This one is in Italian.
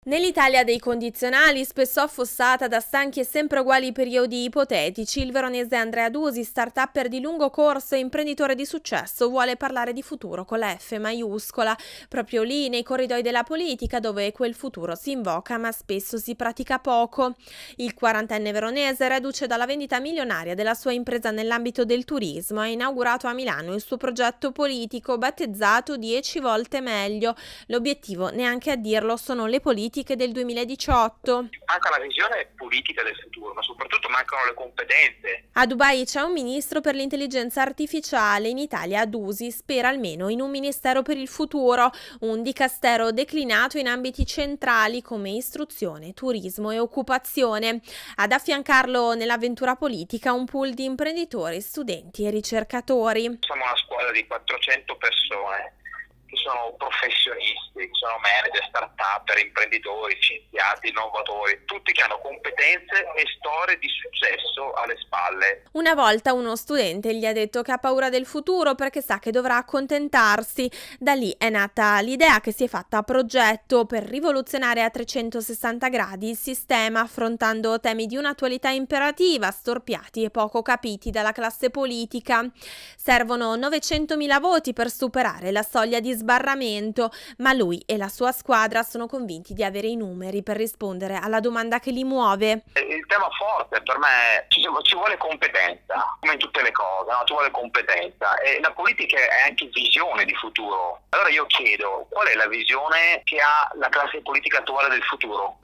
Nell'Italia dei condizionali, spesso affossata da stanchi e sempre uguali periodi ipotetici, il veronese Andrea Dusi, start-upper di lungo corso e imprenditore di successo, vuole parlare di futuro con la F maiuscola, proprio lì nei corridoi della politica dove quel futuro si invoca ma spesso si pratica poco. Il quarantenne veronese, reduce dalla vendita milionaria della sua impresa nell'ambito del turismo, ha inaugurato a Milano il suo progetto politico battezzato 10 volte meglio. L'obiettivo, neanche a dirlo, sono le politiche del 2018. Manca la visione politica del futuro, ma soprattutto mancano le competenze. A Dubai c'è un ministro per l'intelligenza artificiale, in Italia Dusi spera almeno in un ministero per il futuro, un dicastero declinato in ambiti centrali come istruzione, turismo e occupazione. Ad affiancarlo nell'avventura politica un pool di imprenditori, studenti e ricercatori. Siamo una squadra di 400 persone che sono professionisti, che sono manager, start-up, imprenditori, scienziati, innovatori, tutti che hanno competenze e storie di successo alle spalle. Una volta uno studente gli ha detto che ha paura del futuro perché sa che dovrà accontentarsi. Da lì è nata l'idea, che si è fatta a progetto, per rivoluzionare a 360 gradi il sistema, affrontando temi di un'attualità imperativa, storpiati e poco capiti dalla classe politica. Servono 900.000 voti per superare la soglia di sbarramento, ma lui e la sua squadra sono convinti di avere i numeri per rispondere alla domanda che li muove. Il tema forte per me ci vuole competenza, come in tutte le cose, no? Ci vuole competenza e la politica è anche visione di futuro. Allora io chiedo, qual è la visione che ha la classe politica attuale del futuro?